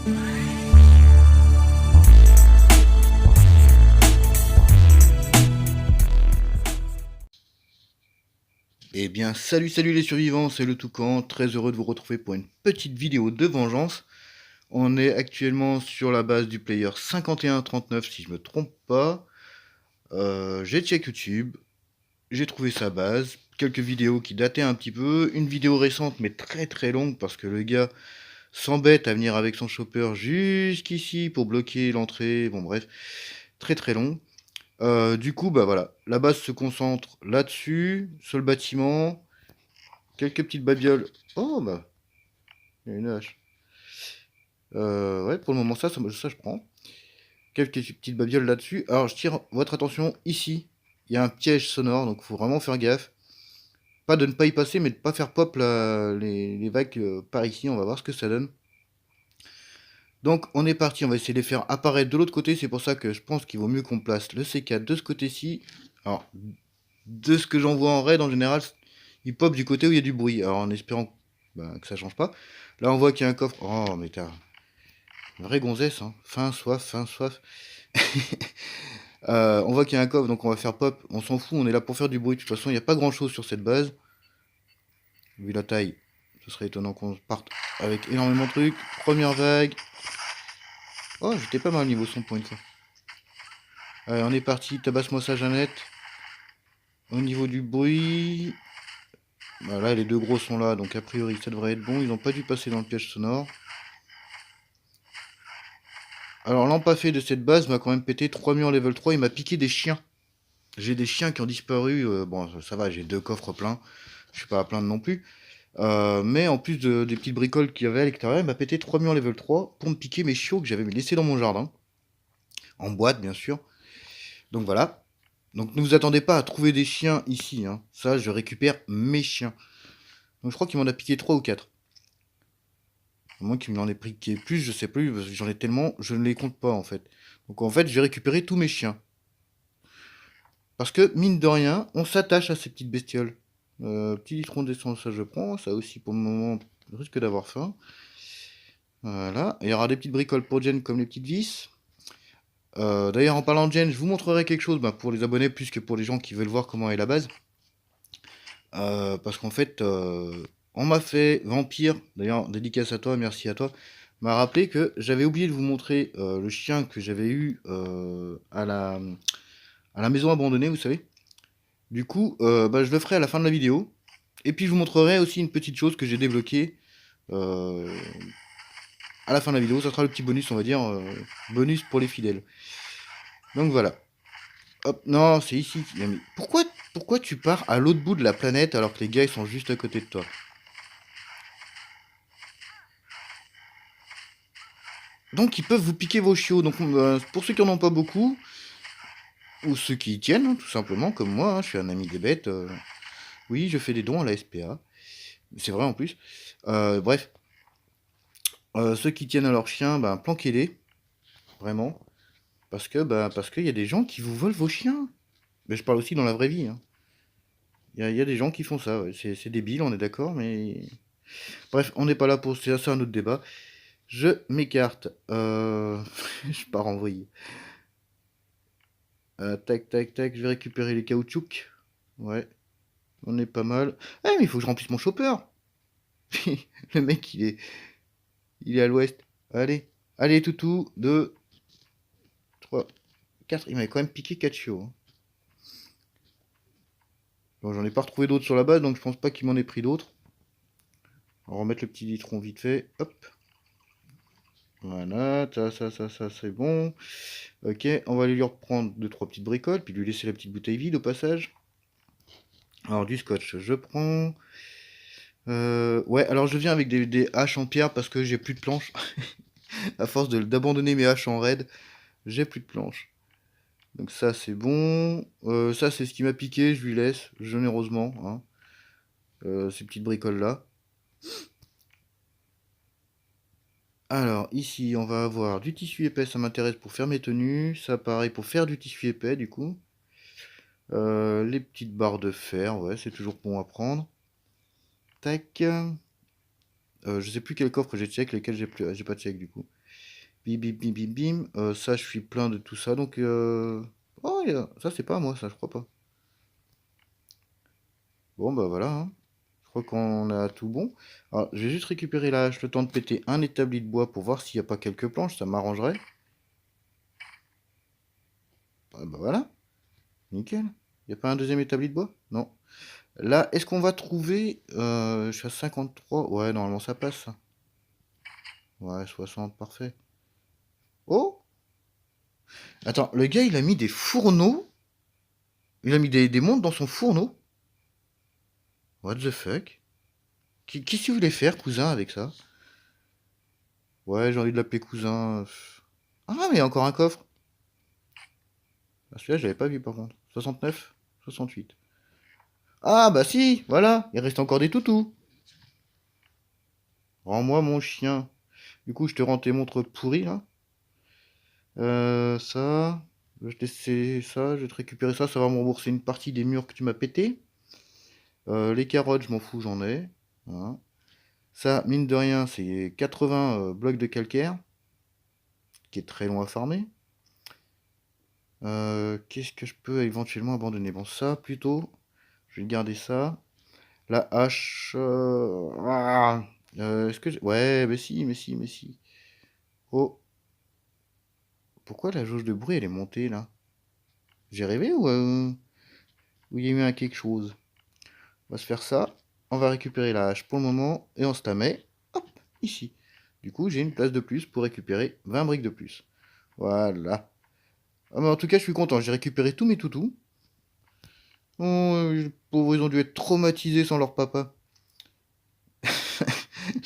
Eh bien, salut les survivants, c'est le Toucan, très heureux de vous retrouver pour une petite vidéo de vengeance. On est actuellement sur la base du player 5139 si je me trompe pas. J'ai check YouTube, j'ai trouvé sa base, quelques vidéos qui dataient un petit peu, une vidéo récente mais très longue parce que le gars s'embête à venir avec son chopper jusqu'ici pour bloquer l'entrée, bon bref, très long. Du coup, bah voilà, la base se concentre là-dessus, sur le bâtiment. Quelques petites babioles. Oh bah, il y a une hache. Ouais, pour le moment, ça je prends. Quelques petites babioles là-dessus. Alors, je tire votre attention ici. Il y a un piège sonore, donc il faut vraiment faire gaffe. Pas de ne pas y passer, mais de ne pas faire pop les vagues par ici. On va voir ce que ça donne. Donc, on est parti. On va essayer de les faire apparaître de l'autre côté. C'est pour ça que je pense qu'il vaut mieux qu'on place le C4 de ce côté-ci. Alors, de ce que j'en vois en raid, en général, il pop du côté où il y a du bruit. Alors, en espérant que ça change pas. Là, on voit qu'il y a un coffre. Oh, mais t'as... Vraie gonzesse, hein. Faim, soif. On voit qu'il y a un coffre, donc on va faire pop. On s'en fout, on est là pour faire du bruit. De toute façon, il n'y a pas grand chose sur cette base. Vu la taille, ce serait étonnant qu'on parte avec énormément de trucs. Première vague. Oh, j'étais pas mal au niveau son pour une fois. Allez, on est parti. Tabasse-moi ça, Jeannette. Au niveau du bruit. Bah là, les deux gros sont là, donc a priori, ça devrait être bon. Ils n'ont pas dû passer dans le piège sonore. Alors, l'empafé de cette base m'a quand même pété 3 murs en level 3. Il m'a piqué des chiens. J'ai des chiens qui ont disparu. Bon, ça va, j'ai 2 coffres pleins. Je suis pas à plaindre non plus. Mais en plus des petites bricoles qu'il y avait à l'extérieur, il m'a pété 3 murs level 3 pour me piquer mes chiots que j'avais laissés dans mon jardin. En boîte, bien sûr. Donc voilà. Donc ne vous attendez pas à trouver des chiens ici. Hein. Ça, je récupère mes chiens. Donc je crois qu'il m'en a piqué 3 ou 4. À moins qu'il m'en ait piqué plus, je sais plus. Parce que j'en ai tellement, je ne les compte pas en fait. Donc en fait, j'ai récupéré tous mes chiens. Parce que, mine de rien, on s'attache à ces petites bestioles. Petit litron d'essence, ça je prends. Ça aussi, pour le moment, je risque d'avoir faim. Voilà. Il y aura des petites bricoles pour Jen comme les petites vis. D'ailleurs, en parlant de Jen, je vous montrerai quelque chose pour les abonnés plus que pour les gens qui veulent voir comment est la base. Parce qu'en fait, on m'a fait Vampire, d'ailleurs, dédicace à toi, merci à toi, m'a rappelé que j'avais oublié de vous montrer le chien que j'avais eu à la maison abandonnée, vous savez. Du coup, je le ferai à la fin de la vidéo. Et puis je vous montrerai aussi une petite chose que j'ai débloquée à la fin de la vidéo. Ça sera le petit bonus, on va dire, bonus pour les fidèles. Donc voilà. Hop, non, c'est ici. Pourquoi tu pars à l'autre bout de la planète alors que les gars ils sont juste à côté de toi? Donc ils peuvent vous piquer vos chiots. Donc pour ceux qui en ont pas beaucoup, ou ceux qui y tiennent, hein, tout simplement, comme moi, hein, je suis un ami des bêtes. Oui, je fais des dons à la SPA. C'est vrai en plus. Bref. Ceux qui tiennent à leurs chiens, planquez-les. Vraiment. Parce qu'il y a des gens qui vous volent vos chiens. Mais je parle aussi dans la vraie vie. Hein. Il y a des gens qui font ça. Ouais. C'est débile, on est d'accord, mais... Bref, on n'est pas là pour... C'est un autre débat. Je m'écarte. Je pars en vrille. Tac. Je vais récupérer les caoutchoucs. Ouais. On est pas mal. Ah, mais il faut que je remplisse mon chopper. Le mec, il est à l'ouest. Allez, toutou. 2, 3, 4. Il m'avait quand même piqué 4 chiots. Hein. Bon, j'en ai pas retrouvé d'autres sur la base, donc je pense pas qu'il m'en ait pris d'autres. On va remettre le petit litron vite fait. Hop. Voilà, ça, c'est bon. Ok, on va aller lui reprendre 2-3 petites bricoles, puis lui laisser la petite bouteille vide au passage. Alors, du scotch, je prends. Ouais, alors je viens avec des haches en pierre parce que j'ai plus de planches. À force d'abandonner mes haches en raid, j'ai plus de planches. Donc ça, c'est bon. Ça, c'est ce qui m'a piqué, je lui laisse généreusement. Hein. Ces petites bricoles-là. Alors, ici, on va avoir du tissu épais, ça m'intéresse pour faire mes tenues. Ça, pareil, pour faire du tissu épais, du coup. Les petites barres de fer, ouais, c'est toujours bon à prendre. Tac. Je sais plus quel coffre j'ai check, lesquels j'ai pas check, du coup. Bim, bim, bim, bim, bim. Ça, je suis plein de tout ça. Donc, oh, ça, c'est pas à moi, ça, je crois pas. Bon, bah voilà, hein. Je crois qu'on a tout bon. Alors, je vais juste récupérer la hache, le temps de péter un établi de bois pour voir s'il n'y a pas quelques planches, ça m'arrangerait. Ah, bah voilà, nickel. Il n'y a pas un deuxième établi de bois? Non. Là, est-ce qu'on va trouver... je suis à 53. Ouais, normalement, ça passe, ça. Ouais, 60, parfait. Oh! Attends, le gars, il a mis des fourneaux. Il a mis des montres dans son fourneau. What the fuck? Qu'est-ce que tu voulais faire, cousin, avec ça? Ouais, j'ai envie de l'appeler cousin. Ah, mais il y a encore un coffre. Ah, celui-là, je l'avais pas vu, par contre. 69, 68. Ah, bah si, voilà, il reste encore des toutous. Rends-moi mon chien. Du coup, je te rends tes montres pourries, là. Ça... Je vais te laisser ça, je vais te récupérer ça, ça va me rembourser une partie des murs que tu m'as pété. Les carottes, je m'en fous, j'en ai. Voilà. Ça, mine de rien, c'est 80 blocs de calcaire, qui est très long à farmer. Qu'est-ce que je peux éventuellement abandonner? Bon, ça, plutôt, je vais garder ça. La hache... est-ce que ouais, mais si, mais si, mais si. Oh, pourquoi la jauge de bruit, elle est montée, là? J'ai rêvé ou il y a eu un quelque chose? On va se faire ça. On va récupérer la hache pour le moment et on se la met, hop, ici. Du coup, j'ai une place de plus pour récupérer 20 briques de plus. Voilà. Ah, mais en tout cas, je suis content. J'ai récupéré tous mes toutous. Oh, les pauvres, ils ont dû être traumatisés sans leur papa.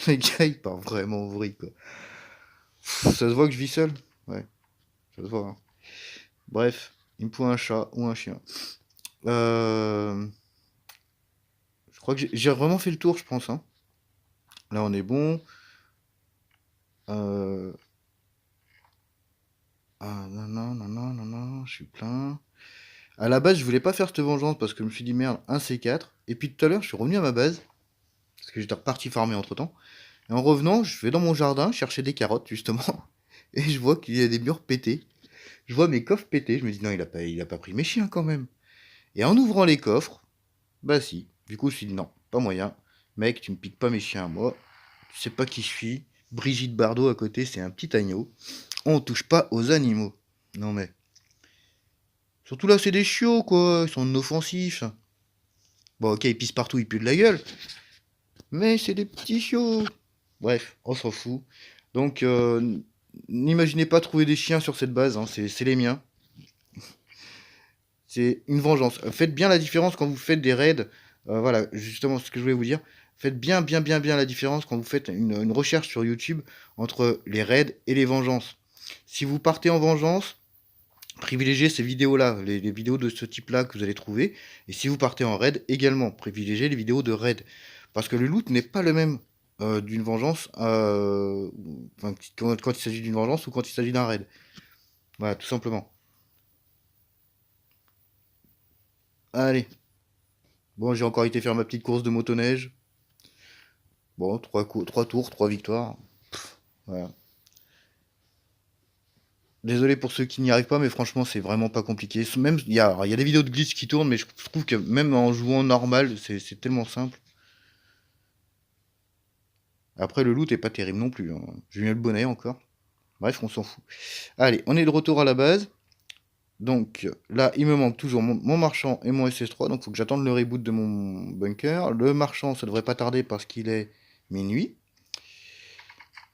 Le gars, il part vraiment en vrille, quoi. Ça se voit que je vis seul. Ouais, ça se voit, hein. Bref, il me faut un chat ou un chien. Je crois que j'ai vraiment fait le tour, je pense, hein. Là, on est bon. Euh, Ah non, non, non, non, non, non, je suis plein. À la base, je voulais pas faire cette vengeance parce que je me suis dit merde, un C4. Et puis tout à l'heure, je suis revenu à ma base. Parce que j'étais reparti farmer entre temps. Et en revenant, je vais dans mon jardin chercher des carottes, justement. Et je vois qu'il y a des murs pétés. Je vois mes coffres pétés. Je me dis non, il a pas pris mes chiens quand même. Et en ouvrant les coffres, bah si. Du coup, je me suis dit non, pas moyen. Mec, tu me piques pas mes chiens à moi. Tu sais pas qui je suis. Brigitte Bardot à côté, c'est un petit agneau. On touche pas aux animaux. Non mais. Surtout là, c'est des chiots, quoi. Ils sont inoffensifs. Bon, ok, ils pissent partout, ils puent de la gueule. Mais c'est des petits chiots. Bref, on s'en fout. Donc, n'imaginez pas trouver des chiens sur cette base, hein, c'est les miens. C'est une vengeance. Faites bien la différence quand vous faites des raids. Voilà, justement ce que je voulais vous dire. Faites bien, bien, bien, bien la différence quand vous faites une recherche sur YouTube entre les raids et les vengeances. Si vous partez en vengeance, privilégiez ces vidéos-là, les vidéos de ce type-là que vous allez trouver. Et si vous partez en raid, également, privilégiez les vidéos de raid. Parce que le loot n'est pas le même d'une vengeance, enfin, quand il s'agit d'une vengeance ou quand il s'agit d'un raid. Voilà, tout simplement. Allez. Bon, j'ai encore été faire ma petite course de motoneige. Bon, 3 tours, 3 victoires. Voilà. Désolé pour ceux qui n'y arrivent pas, mais franchement, c'est vraiment pas compliqué. Même, il y a des vidéos de glitch qui tournent, mais je trouve que même en jouant normal, c'est tellement simple. Après, le loot est pas terrible non plus, hein. J'ai eu le bonnet encore. Bref, on s'en fout. Allez, on est de retour à la base. Donc là, il me manque toujours mon marchand et mon SS3. Donc il faut que j'attende le reboot de mon bunker. Le marchand, ça devrait pas tarder parce qu'il est minuit.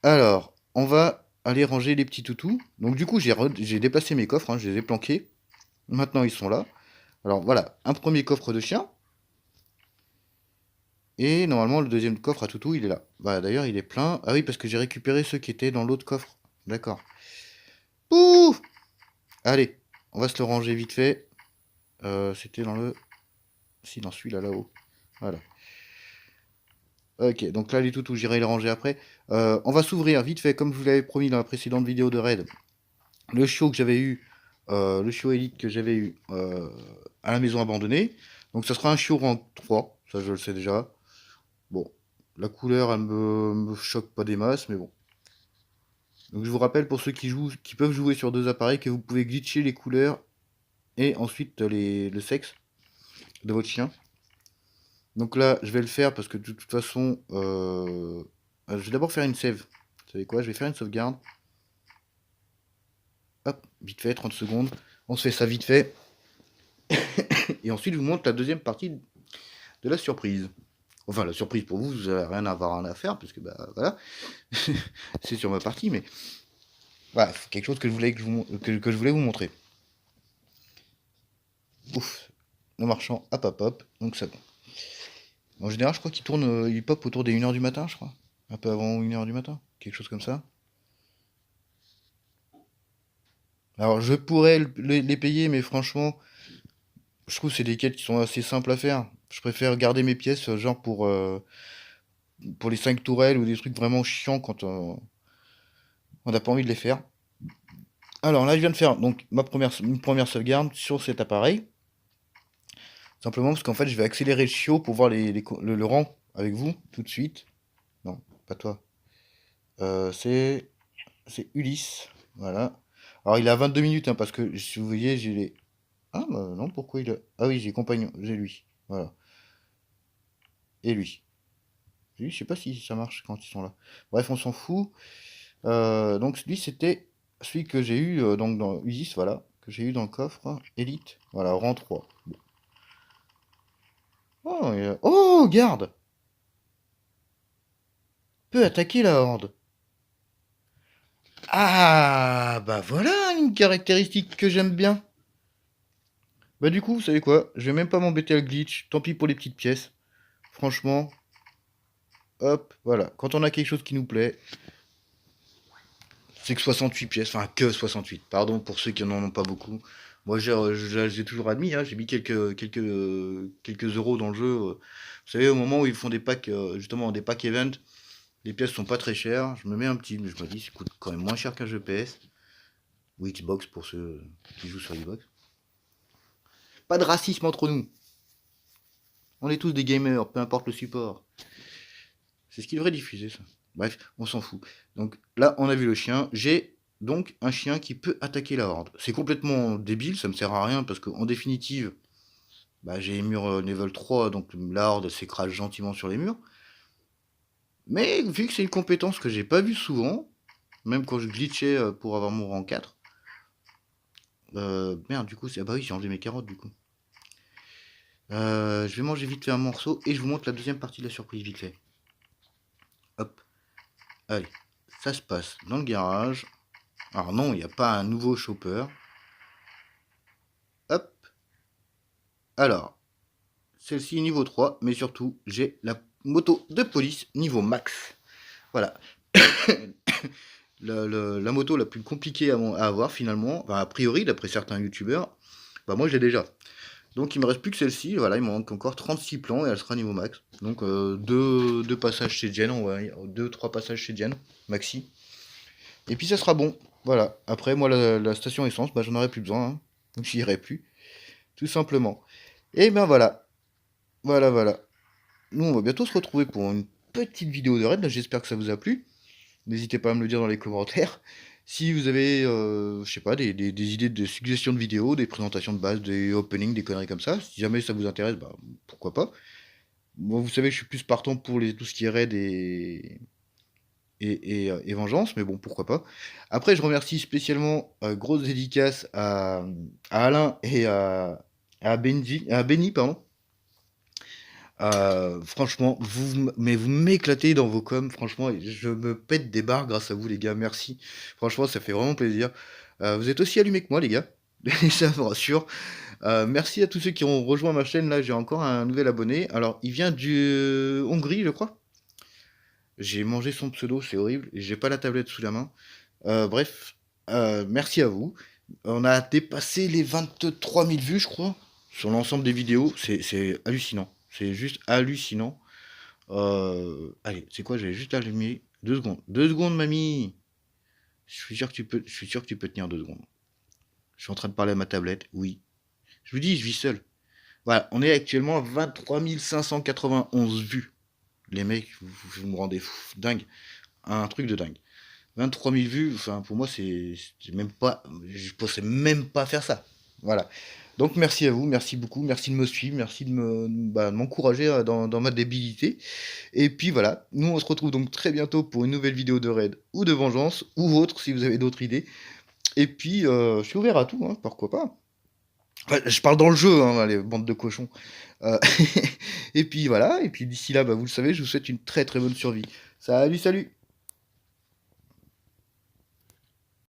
Alors, on va aller ranger les petits toutous. Donc du coup, j'ai déplacé mes coffres, hein, je les ai planqués. Maintenant, ils sont là. Alors voilà, un premier coffre de chien. Et normalement, le deuxième coffre à toutou, il est là. Bah d'ailleurs, il est plein. Ah oui, parce que j'ai récupéré ceux qui étaient dans l'autre coffre. D'accord. Ouh! Allez, on va se le ranger vite fait. C'était dans le... Si, dans celui-là, là-haut. Voilà. Ok, donc là, les toutous, j'irai les ranger après. On va s'ouvrir vite fait, comme je vous l'avais promis dans la précédente vidéo de raid. Le chiot que j'avais eu, le chiot élite que j'avais eu à la maison abandonnée. Donc ça sera un chiot rang 3, ça je le sais déjà. Bon, la couleur, elle me choque pas des masses, mais bon. Donc je vous rappelle pour ceux qui peuvent jouer sur 2 appareils que vous pouvez glitcher les couleurs et ensuite le sexe de votre chien. Donc là, je vais le faire parce que de toute façon, je vais d'abord faire une save. Vous savez quoi? Je vais faire une sauvegarde. Hop, vite fait, 30 secondes. On se fait ça vite fait. Et ensuite, je vous montre la deuxième partie de la surprise. Enfin, la surprise pour vous, vous n'avez rien à avoir à faire, parce que bah voilà, c'est sur ma partie, mais voilà, c'est quelque chose que je voulais, que je voulais vous montrer. Ouf, le marchand, hop hop hop, donc ça bon. En général, je crois qu'il tourne, il pop autour des 1h du matin, je crois. Un peu avant 1h du matin, quelque chose comme ça. Alors, je pourrais les payer, mais franchement, je trouve que c'est des quêtes qui sont assez simples à faire. Je préfère garder mes pièces, genre pour les 5 tourelles ou des trucs vraiment chiants quand on n'a pas envie de les faire. Alors là, je viens de faire donc une première sauvegarde sur cet appareil. Simplement parce qu'en fait, je vais accélérer le chiot pour voir le rang avec vous tout de suite. Non, pas toi. C'est Ulysse. Voilà. Alors, il a 22 minutes, hein, parce que si vous voyez, j'ai les. Ah, bah non, pourquoi il a. Ah oui, j'ai compagnon, j'ai lui. Voilà. Et lui. Lui, je sais pas si ça marche quand ils sont là. Bref, on s'en fout. Donc, lui, c'était celui que j'ai eu donc dans Ulysse, voilà. Que j'ai eu dans le coffre. Élite. Voilà, rang 3. Oh, oh, garde! Peut attaquer la horde. Ah, bah voilà une caractéristique que j'aime bien. Bah du coup, vous savez quoi? Je vais même pas m'embêter à le glitch. Tant pis pour les petites pièces. Franchement, hop, voilà. Quand on a quelque chose qui nous plaît, c'est que 68 pièces. Enfin, que 68. Pardon pour ceux qui n'en ont pas beaucoup. Moi, j'ai toujours admis, hein, j'ai mis quelques euros dans le jeu. Vous savez, au moment où ils font des packs, justement, des packs event, les pièces sont pas très chères. Je me mets un petit, mais je me dis, ça coûte quand même moins cher qu'un jeu PS. Ou Xbox pour ceux qui jouent sur Xbox. Pas de racisme entre nous. On est tous des gamers, peu importe le support. C'est ce qu'il devrait diffuser, ça. Bref, on s'en fout. Donc là, on a vu le chien. J'ai donc un chien qui peut attaquer la horde. C'est complètement débile, ça me sert à rien parce qu'en définitive, bah, j'ai les murs level 3, donc la horde s'écrase gentiment sur les murs. Mais vu que c'est une compétence que j'ai pas vue souvent, même quand je glitchais pour avoir mon rang 4, merde, du coup, c'est. Ah bah oui, j'ai enlevé mes carottes du coup. Je vais manger vite fait un morceau et je vous montre la deuxième partie de la surprise vite fait. Hop, allez, ça se passe dans le garage. Alors non, il n'y a pas un nouveau chopper. Hop, alors, celle-ci niveau 3, mais surtout, j'ai la moto de police niveau max. Voilà. La moto la plus compliquée à avoir finalement, enfin, a priori, d'après certains youtubeurs, bah moi j'ai déjà. Donc il me reste plus que celle-ci, voilà, il me manque encore 36 plans et elle sera niveau max. Donc deux passages chez Jen, on va dire, 2-3 passages chez Jen, maxi. Et puis ça sera bon. Voilà. Après, moi, la station essence, bah, j'en aurai plus besoin, hein. Donc j'y irai plus. Tout simplement. Et ben voilà. Voilà, voilà. Nous, on va bientôt se retrouver pour une petite vidéo de raid. Là, j'espère que ça vous a plu. N'hésitez pas à me le dire dans les commentaires. Si vous avez, je sais pas, des idées de suggestions de vidéos, des présentations de base, des openings, des conneries comme ça, si jamais ça vous intéresse, bah, pourquoi pas. Moi, vous savez que je suis plus partant pour tout ce qui est raid et Vengeance, mais bon, pourquoi pas. Après, je remercie spécialement, grosse dédicace à Alain et à Benny, pardon. Franchement, mais vous m'éclatez dans vos coms, franchement, et je me pète des barres grâce à vous, les gars, merci. Franchement, ça fait vraiment plaisir. Vous êtes aussi allumés que moi, les gars, ça me rassure. Merci à tous ceux qui ont rejoint ma chaîne, là, j'ai encore un nouvel abonné. Alors, il vient du Hongrie, je crois. J'ai mangé son pseudo, c'est horrible, et j'ai pas la tablette sous la main. Bref, merci à vous. On a dépassé les 23 000 vues, je crois, sur l'ensemble des vidéos. C'est hallucinant. C'est juste hallucinant. Allez, c'est quoi? J'avais juste allumé. 2 secondes. 2 secondes, mamie. Je suis sûr que tu peux tenir 2 secondes. Je suis en train de parler à ma tablette. Oui. Je vous dis, je vis seul. Voilà, on est actuellement à 23 591 vues. Les mecs, vous me rendez fou, dingue. Un truc de dingue. 23 000 vues, enfin, pour moi, c'est même pas, je pensais même pas faire ça. Voilà. Donc, merci à vous, merci beaucoup, merci de me suivre, merci de m'encourager dans ma débilité. Et puis voilà, nous on se retrouve donc très bientôt pour une nouvelle vidéo de raid ou de vengeance, ou autre, si vous avez d'autres idées. Et puis, je suis ouvert à tout, hein, pourquoi pas. Enfin, je parle dans le jeu, hein, les bandes de cochons. Euh, et puis voilà, et puis d'ici là, vous le savez, je vous souhaite une très très bonne survie. Salut, salut!